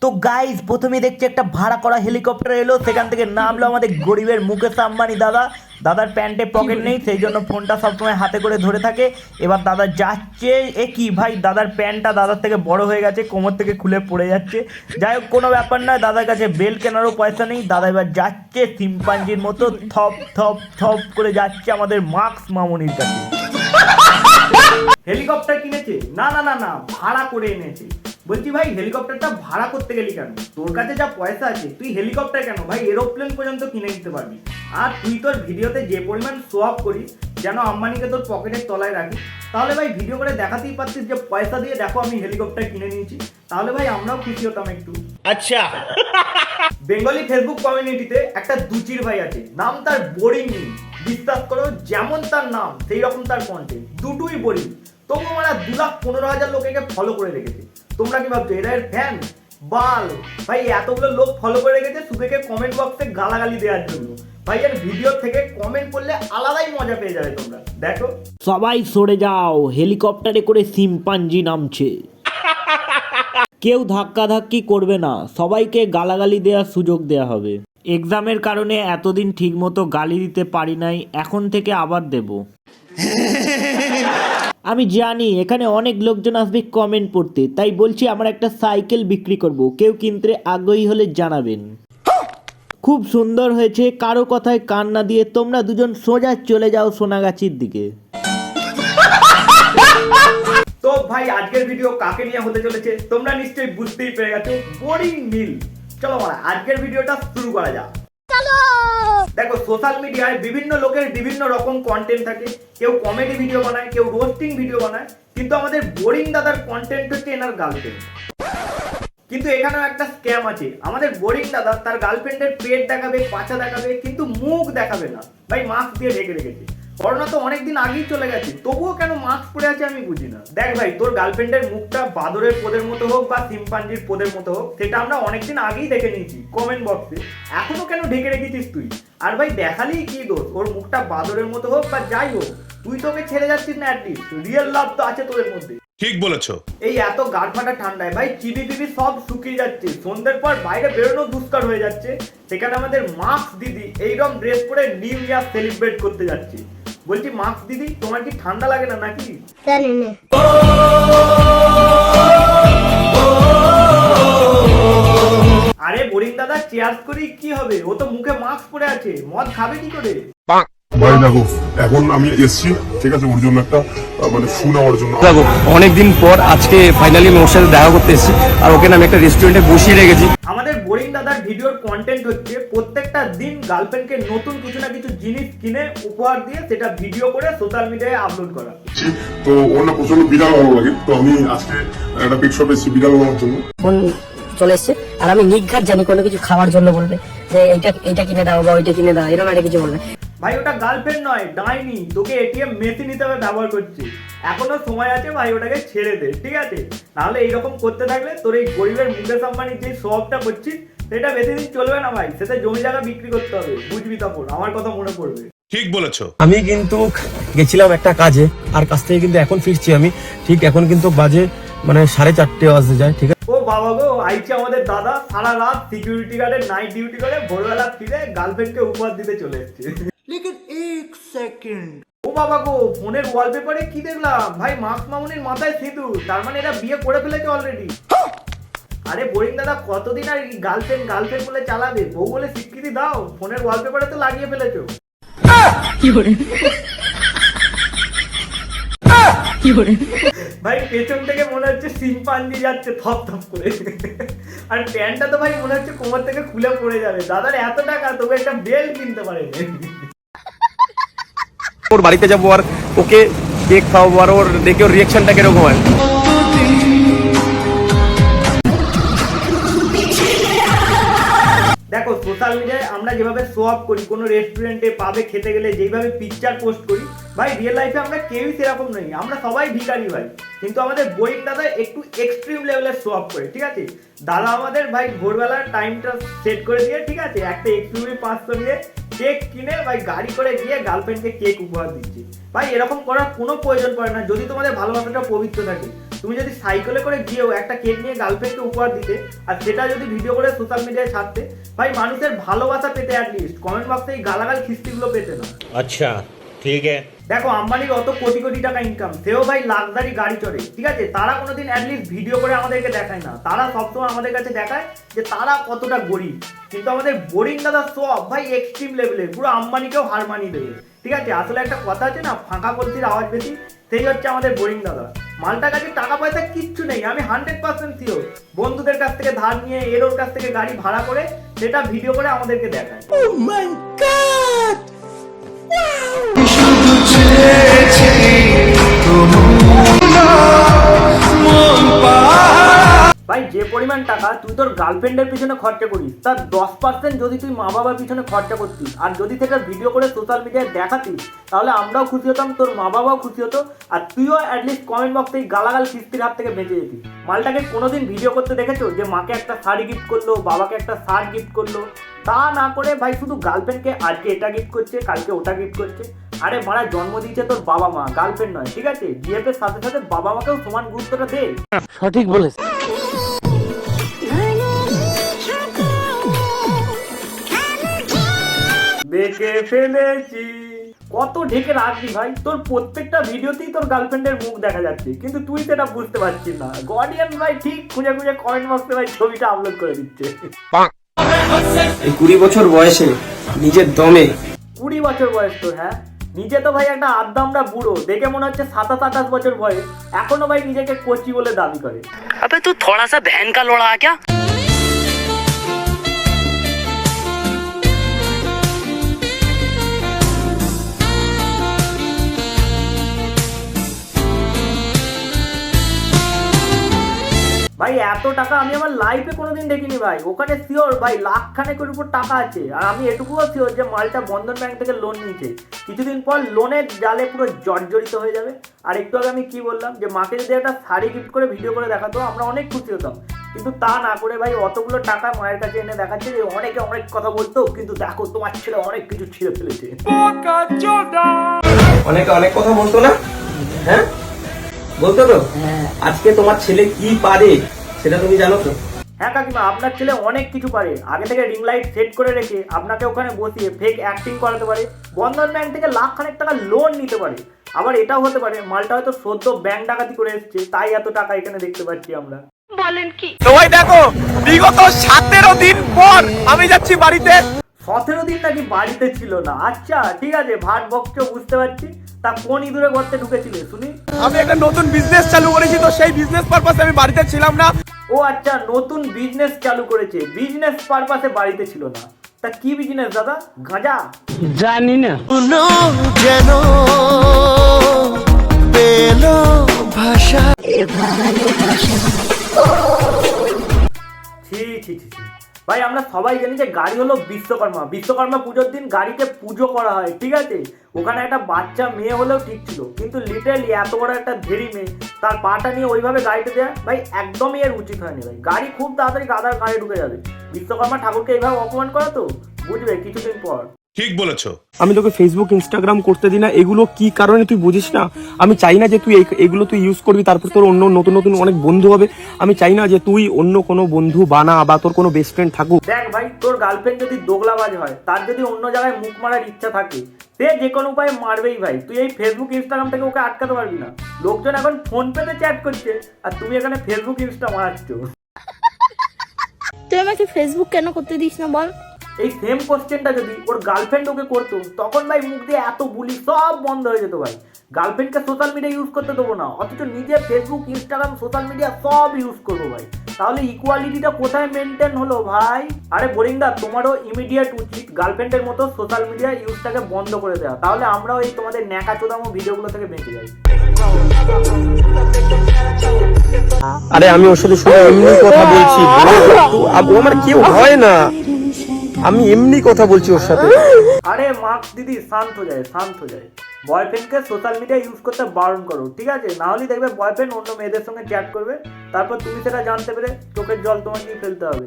তো গাইস প্রথমে দেখছি একটা ভাড়া করা হেলিকপ্টার এলো, সেখান থেকে নামলো আমাদের গরিবের মুকেশ আম্বানি দাদা। দাদার প্যান্টে পকেট নেই, সেই জন্য ফোনটা সবসময় হাতে করে ধরে থাকে। এবার দাদা যাচ্ছে, এ কি ভাই, দাদার প্যান্টটা দাদার থেকে বড় হয়ে গেছে, কোমর থেকে খুলে পড়ে যাচ্ছে। যাই হোক কোনো ব্যাপার নয়, দাদার কাছে বেল কেনারও পয়সা নেই। দাদা এবার যাচ্ছে শিম্পাঞ্জির মতো থপ থপ থপ করে যাচ্ছে আমাদের মার্কস মামুনির কাছে। হেলিকপ্টার কিনেছে? না না না না, ভাড়া করে এনেছে। বলছি ভাই হেলিকপ্টারটা ভাড়া করতে গেলি কেন? তোর কাছে যা পয়সা আছে তুই হেলিকপ্টার কেন ভাই, এরোপ্লেন পর্যন্ত কিনে নিতে পারবি। আর তুই তোর ভিডিওতে যে পরিমাণ শো অফ করিস, যেন আম্বানিকে তোর পকেটের তলায় রাখিস, তাহলে ভাই ভিডিও করে দেখাতেই পারতিস যে পয়সা দিয়ে দেখো আমি হেলিকপ্টার কিনে নিয়েছি। তাহলে ভাই আমরাও খুশি হতাম একটু। আচ্ছা, বেঙ্গলি ফেসবুক কমিউনিটিতে একটা দুচির ভাই আছে, নাম তার বোরিং নেই। বিশ্বাস করো, যেমন তার নাম সেই রকম তার কন্টেন্ট, দুটোই বোরিং। তবুও মানে 2,15,000 লোক একে ফলো করে রেখেছে। তোমরা কি ভাবছো এরা এর ফ্যান? বাল ভাই, এতগুলো লোক ফলো করে রেখেছে শুধু একে কমেন্ট বক্সে গালাগালি দেওয়ার জন্য। ভাই এর ভিডিও থেকে কমেন্ট করলে আলাদাই মজা পেয়ে যাবে তোমরা। দেখো, সবাই সরে যাও, হেলিকপ্টারে করে শিম্পাঞ্জি নামছে। কেউ ধাক্কাধাক্কি করবে না, সবাইকে গালাগালি দেওয়ার সুযোগ দেওয়া হবে। এক্সামের কারণে এতদিন ঠিকমতো গালি দিতে পারি নাই, এখন থেকে আবার দেব। আমি জানি এখানে অনেক লোকজন আসবে কমেন্ট পড়তে, তাই বলছি আমার একটা সাইকেল বিক্রি করব, কেউ কিনতে আগ্রহী হলে জানাবেন। খুব সুন্দর হয়েছে, কারো কথায় কান না দিয়ে তোমরা দুজন সোজা চলে যাও সোনাগাছির দিকে। তো ভাই আজকের ভিডিও কাকে নিয়ে হতে চলেছে তোমরা নিশ্চয়ই বুঝতেই পেরে গেছো, বোরিং মিল। চলো মারা আজকের ভিডিওটা শুরু করা যাক। দেখো সোশ্যাল মিডিয়ায় বিভিন্ন লোকের বিভিন্ন রকম কন্টেন্ট থাকে, কেউ কমেডি ভিডিও বানায়, কেউ রোস্টিং ভিডিও বানায়, কিন্তু আমাদের বোরিং দাদার কন্টেন্ট হচ্ছে এনার গার্লফ্রেন্ড। কিন্তু এখানেও একটা স্ক্যাম আছে, আমাদের বোরিং দাদা তার গার্লফ্রেন্ডের পেট দেখাবে, পাছা দেখাবে, কিন্তু মুখ দেখাবে না। ভাই মাস্ক দিয়ে ঢেকে রেখেছে। করোনা তো অনেকদিন আগেই চলে গেছে, তবুও কেন মাস্ক পরে আছে আমি বুঝি না। দেখ ভাই, তোর গার্লফ্রেন্ডের মুখটা বাদরের পোদের মতো হোক বা শিম্পাঞ্জির পোদের মতো হোক, সেটা আমরা অনেকদিন আগেই দেখে নিয়েছি কমেন্ট বক্সে। এখনো কেন ঢেকে রেখেছিস তুই? আর ভাই দেখালেই কি দোষ, ওর মুখটা বাদরের মতো হোক বা যাই হোক, তুই তোকে ছেড়ে যাচ্ছিস না, অ্যাটলিস্ট রিয়েল লাভ তো আছে তোদের মধ্যে। ঠিক বলেছো। এই এত গাঢ় ফাটা ঠান্ডায় ভাই চিবি পিবি সব শুকিয়ে যাচ্ছে, সন্ধ্যের পর বাইরে বেরোনো দুষ্কার হয়ে যাচ্ছে, সেখানে আমাদের মাস্ক দিদি এইরকম ড্রেস পরে নিউ ইয়ার সেলিব্রেট করতে যাচ্ছে। বলছি মাস্ক দিদি, তোমার কি ঠান্ডা লাগে না নাকি? আরে বোরিং দাদা চেয়ার্স করি কি হবে, ও তো মুখে মাস্ক পরে আছে, মদ খাবে কি করে? ভাই দেখো এখন আমি এসছি, ঠিক আছে, ওর জন্য একটা মানে ফোন নেওয়ার জন্য। দেখো অনেকদিন পর আজকে ফাইনালি আমি ওর সাথে দেখা করতে এসেছি, আর ওকে আমি একটা রেস্টুরেন্টে বসিয়ে রেখেছি। আমাদের বোরিং দাদার ভিডিওর কন্টেন্ট হচ্ছে প্রত্যেকটা দিন গার্লফ্রেন্ডকে নতুন কিছু না কিছু জিনিস কিনে উপহার দিয়ে সেটা ভিডিও করে সোশ্যাল মিডিয়ায় আপলোড করা। তো ওর না প্রচন্ড বিড়াল ভালো লাগে, তো আমি আজকে একটা পিক শপে এসেছি বিড়াল নেওয়ার জন্য। ফোন চলে এসছে, আর আমি নির্ঘাত জানি কোনো কিছু খাওয়ার জন্য বলবে যে এইটা কিনে দাও বা ওইটা কিনে দাও, এরকম একটা কিছু বলবে। ভাই ওটা গার্লফ্রেন্ড নয়, ডাইনি, তোকে এটিএম মেশিন হিসেবে ব্যবহার করছে। এখনো সময় আছে ভাই, ওটাকে ছেড়ে দে, ঠিক আছে? নাহলে এইরকম করতে থাকলে তোর এই গরিবের মুকেশ আম্বানির যে শখটা করছিস সেটা বেশি দিন চলবে না ভাই, সেটা জমি জায়গা বিক্রি করতে হবে, বুঝবি তখন আমার কথা মনে পড়বে। ঠিক বলেছো। আমি কিন্তু গেছিলাম একটা কাজে, আর কাজ থেকে কিন্তু এখন ফিরছি আমি, ঠিক এখন কিন্তু বাজে মানে 4:30 বাজতে যায়, ঠিক আছে। ও বাবা গো, আইছে আমাদের দাদা, সারা রাত সিকিউরিটি গার্ডের নাইট ডিউটি করে ভোরবেলা ফিরে গার্লফ্রেন্ডকে উপহার দিতে চলে এসছে। লেকিন 1 সেকেন্ড, ও বাবা গো, ফোনের ওয়ালপেপারে কি দেখলাম ভাই, মার্কস মামুনির মাথায় সিঁদুর, তার মানে এরা বিয়ে করে ফেলেছে অলরেডি। আরে বোরিং দাদা কতদিন আর গার্লফ্রেন্ড গার্লফ্রেন্ড বলে চালাবে, বউ বলে স্বীকৃতি দাও, ফোনের ওয়ালপেপারে তো লাগিয়ে ফেলেছো। ভাই পেছন থেকে মনে হচ্ছে শিম্পাঞ্জি যাচ্ছে থপ থপ করে, আর প্যান্টটা তো ভাই মনে হচ্ছে কোমর থেকে খুলে পড়ে যাবে। দাদার এত টাকা, তবে একটা বেল্ট কিনতে পারেনি। ওর বাড়িতে যাবো আর ওকে কেক খাওয়াবো, আর ওর দেখে ওর রিয়াকশনটা কিরকম হয়। দেখো সোশ্যাল মিডিয়ায় আমরা যেভাবে শো অফ করি, কোনো রেস্টুরেন্টে পাবে খেতে গেলে যেভাবে পিকচার পোস্ট করি, ভাই রিয়েল লাইফে আমরা কেউই সেরকম নই, আমরা সবাই ভিখারি ভাই। কিন্তু আমাদের বোরিং দাদা একটু এক্সট্রিম লেভেলের শো অফ করে, ঠিক আছে? দাদা আমাদের ভাই ভোরবেলার টাইমটা সেট করে দিয়ে, ঠিক আছে, একটা XUV 500 নিয়ে কেক কিনে ভাই গাড়ি করে গিয়ে গার্লফ্রেন্ডকে কেক উপহার দিচ্ছে। ভাই এরকম করার কোনো প্রয়োজন পড়ে না যদি তোমাদের ভালোবাসাটা পবিত্র থাকে। তুমি যদি সাইকেলে করে গিয়েও একটা কেক নিয়ে গার্লফ্রেন্ডকে উপহার দিতে আর সেটা যদি ভিডিও করে সোশ্যাল মিডিয়ায় ছাড়তে, ভাই মানুষের ভালোবাসা পেতে অ্যাটলিস্ট কমেন্ট বক্সে এই গালাগাল খিস্তিগুলো পেতে না। अच्छा ठीक है। দেখো আম্বানির অত কোটি কোটি টাকা ইনকাম, সেও ভাই লাক্সারি গাড়ি চড়ে, ঠিক আছে? তারা কোনোদিন অ্যাটলিস্ট ভিডিও করে আমাদেরকে দেখায় না। তারা সবসময় আমাদের কাছে দেখায় যে তারা কতটা গরিব। কিন্তু আমাদের বোরিং দাদা সব ভাই এক্সট্রিম লেভেলে, পুরো আম্বানিকেও হার মানিয়ে দেবে, ঠিক আছে? আসলে একটা কথা আছে না, ফাঁকা কলসির আওয়াজ বেশি, সেই হচ্ছে আমাদের বোরিং দাদা। মালটার কাছে টাকা পয়সা কিচ্ছু নেই, আমি 100% শিওর। বন্ধুদের কাছ থেকে ধার নিয়ে এর ওর কাছ থেকে গাড়ি ভাড়া করে সেটা ভিডিও করে আমাদেরকে দেখায়। ভাই যে পরিমাণ টাকা তুই তোর গার্লফ্রেন্ডের পিছনে খরচা করিস তার 10% যদি তুই মা বাবার পিছনে খরচা করতিস আর যদি সেটা ভিডিও করে সোশ্যাল মিডিয়ায় দেখাতিস, তাহলে আমরাও খুশি হতাম, তোর মা বাবাও খুশি হতো, আর তুইও অ্যাটলিস্ট কমেন্ট বক্সে এই গালাগাল কিস্তির হাত থেকে বেঁচে যেতিস। মালটাকে কোনোদিন ভিডিও করতে দেখেছো যে মাকে একটা শাড়ি গিফট করলো, বাবাকে একটা শার্ট গিফট করলো? তা না করে ভাই শুধু গার্লফ্রেন্ডকে আজকে এটা গিফট করছে, কালকে ওটা গিফট করছে। আরে মারা জন্ম দিয়েছে তোর বাবা মা, গার্লফ্রেন্ড নয়, ঠিক আছে? জিএফ এর সাথে সাথে বাবা মাকেও সমান গুরুত্বটা দে। সঠিক বলেছে। দেখে ফেলেছি। কত ঢেকে রাখবি ভাই? তোর প্রত্যেকটা ভিডিওতেই তোর গার্লফ্রেন্ডের মুখ দেখা যাচ্ছে, কিন্তু তুই সেটা বুঝতে পারছিস না। গর্ডিয়ান ভাই ঠিক খুঁজে খুঁজে কমেন্ট বক্সে ভাই ছবিটা আপলোড করে দিচ্ছে। এই 20 বছর বয়সে নিজের দমে 20 বছর বয়স তোর? হ্যাঁ, নিজে তো ভাই একটা আদ্দামরা বুড়ো, দেখে মনে হচ্ছে 27-28 বছর বয়স, এখনো ভাই নিজেকে কোচি বলে দাবি করে। अबे तू थोड़ा सा बहन का लोड़ा क्या? ভাই এত টাকা আমি আমার লাইফে কোনোদিন দেখিনি ভাই। ওখানে শিওর ভাই লাখ খানেকের উপর টাকা আছে, আর আমি এটুকুও শিওর যে মালটা বন্ধন ব্যাংক থেকে লোন নিয়েছে। কিছুদিন পর লোনের জালে পুরো জর্জরিত হয়ে যাবে। আর একটু আগে আমি কি বললাম যে মাকে যদি একটা শাড়ি গিফট করে ভিডিও করে দেখাতো আমরা অনেক খুশি হতাম, কিন্তু তা না করে ভাই অতগুলো টাকা মায়ের কাছে এনে দেখাচ্ছে যে অনেকে অনেক কথা বলতো, কিন্তু দেখো তোমার ছেলে অনেক কিছু ছিঁড়ে ফেলেছে। অনেকে অনেক কথা বলতো না? হ্যাঁ বলতো তো। আজকে তোমার ছেলে কি পারে সেটা তুমি জানো তো? হ্যাঁ কাকিমা, আপনার ছেলে অনেক কিছু পারে। আগে থেকে রিং লাইট সেট করে রেখে আপনাকে ওখানে বসিয়ে ফেক অ্যাক্টিং করাতে পারে, বন্ধন ব্যাংক থেকে লাখ খানেক টাকা লোন নিতে পারে। আবার এটাও হতে পারে মালটা হয়তো সদ্য ব্যাংক ডাকাতি করে এসেছে, তাই এত টাকা এখানে দেখতে পাচ্ছি আমরা। বলেন কি? তো ভাই দেখো বিগত 17 দিন পর আমি যাচ্ছি বাড়িতে। 17 দিন নাকি বাড়িতে ছিল না? আচ্ছা ঠিক আছে, ভাট বকছো বুঝতে পারছি। তা কোন ইঁদুরে গর্তে ঢুকেছিলে শুনি? আমি একটা নতুন বিজনেস চালু করেছি, তো সেই বিজনেস পারপাসে আমি বাড়িতে ছিলাম না। ও আচ্ছা, নতুন বিজনেস চালু করেছে, বিজনেস পারপাসে বাড়িতে ছিল না। তা কি বিজনেস দাদা? গাঁজা? জানি না। ছি ছি ছি ছি। ভাই আমরা সবাই জানি যে গাড়ি হলো বিশ্বকর্মা, বিশ্বকর্মা পুজোর দিন গাড়িকে পুজো করা হয়, ঠিক আছে? ওখানে একটা বাচ্চা মেয়ে হলেও ঠিক ছিল, কিন্তু লিটারালি এত বড় একটা ধেরি মেয়ে তার পাটা নিয়ে ওইভাবে গাড়িতে দেয়া ভাই একদমই এর উচিত হয়নি ভাই। গাড়ি খুব তাড়াতাড়ি গাদার গাড়ি ঢুকে যাবে। বিশ্বকর্মা ঠাকুরকে এইভাবে অপমান করা তো বুঝবে কিছুদিন পর। ঠিক বলেছো। আমি তোকে ফেসবুক ইনস্টাগ্রাম করতে দিই না, এগুলো কি কারণে তুই বুঝিস না? আমি চাই না যে তুই এগুলো তুই ইউজ করবি, তারপর তোর অন্য নতুন নতুন অনেক বন্ধু হবে। আমি চাই না যে তুই অন্য কোনো বন্ধু বানা বা তোর কোনো বেস্ট ফ্রেন্ড থাকুক। দেখ ভাই, তোর গার্লফ্রেন্ড যদি দোগলাবাজ হয়, তার যদি অন্য জায়গায় মুখ মারার ইচ্ছা থাকে, সে যে কোনো উপায়ে মারবেই ভাই। তুই এই ফেসবুক ইনস্টাগ্রাম থেকে ওকে আটকাতে পারবি না। লোকজন এখন ফোন পেতে চ্যাট করছে আর তুমি এখানে ফেসবুক ইনস্টা মারাচ্ছ। তুই আমাকে ফেসবুক কেন করতে দিস না বল? এই সেম কোশ্চেনটা যদি ওর গার্লফ্রেন্ড ওকে করতো, তখন ভাই মুখ দিয়ে এত বুলি সব বন্ধ হয়ে যেত ভাই। গার্লফ্রেন্ডকে সোশ্যাল মিডিয়া ইউজ করতে দেবো না, অথচ নিজে ফেসবুক ইনস্টাগ্রাম সোশ্যাল মিডিয়া সব ইউজ করবো ভাই। তাহলে ইকুয়ালিটিটা কোথায় মেনটেন হলো ভাই? আরে বোরিংদা, তোমারও ইমিডিয়েট উচিত গার্লফ্রেন্ডের মতো সোশ্যাল মিডিয়া ইউজটাকে বন্ধ করে দেওয়া, তাহলে আমরাও এই তোমাদের ন্যাকা চোদামো ভিডিওগুলো থেকে বেঁচে যাই। আরে আমি ওর সাথে শুনে এমনি কথা বলছি, ও আমার কেউ হয় না, আমি এমনি কথা বলছি ওর সাথে। আরে মার্কস দিদি শান্ত যায়, শান্ত যায়। বয়ফ্রেন্ডকে সোশ্যাল মিডিয়া ইউজ করতে বারণ করো, ঠিক আছে? না হলে দেখবে বয়ফ্রেন্ড অন্য মেয়েদের সঙ্গে চ্যাট করবে, তারপর তুমি সেটা জানতে পেরে চোখের জল তোমাকে ফেলতে হবে।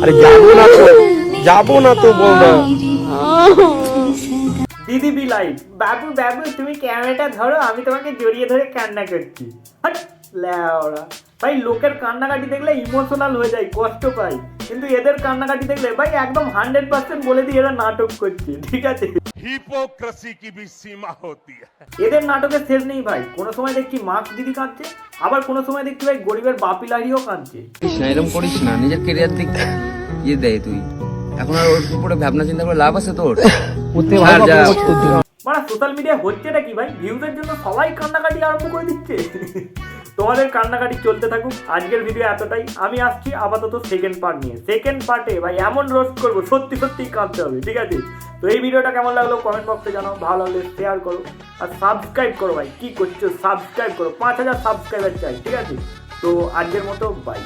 আরে যাবো না তো বল না। দিদি লাইভ, বাবু বাবু তুমি ক্যামেরাটা ধরো, আমি তোমাকে জড়িয়ে ধরে কান্না করছি। হাট ল্যাওড়া ভাই, লোকের কান্নাকাটি দেখলে ইমোশনাল হয়ে যায়, কষ্ট পাই, কিন্তু এদের কান্নাকাটি দেখলে ভাই একদম 100% বলে দিই এরা নাটক করছে, ঠিক আছে? हिपोक्रेसी की भी सीमा होती है। এদের নাটকের শেষ নেই ভাই, কোনো সময় দেখছি মার্কস দিদি কাঁদছে, আবার কোনো সময় দেখছি ভাই গরিবের বাপিলারিও কাঁদছে। করিস না, এরকম করিস না, নিজের কেরিয়ার দিক ইয়ে দেয় তুই। এখন আর ওর উপরে ভাবনা চিন্তা করে লাভ আছে তোর? ছাড় যা। মানে সোশ্যাল মিডিয়া হচ্ছেটা কি ভাই, ভিউজের জন্য সবাই কান্নাকাটি আরম্ভ করে দিচ্ছে। তোমাদের কান্নাকাটি চলতে থাকুক, আজকের ভিডিও এতটাই। আমি আসছি আপাতত সেকেন্ড পার্ট নিয়ে। সেকেন্ড পার্টে ভাই এমন রোস্ট করবো, সত্যি সত্যি কাঁদতে হবে, ঠিক আছে? তো এই ভিডিওটা কেমন লাগলো কমেন্ট বক্সে জানাও, ভালো লাগলে শেয়ার করো আর সাবস্ক্রাইব করো ভাই, কি করছো সাবস্ক্রাইব করো, 5000 সাবস্ক্রাইবার চাই, ঠিক আছে? তো আজকের মতো বাই।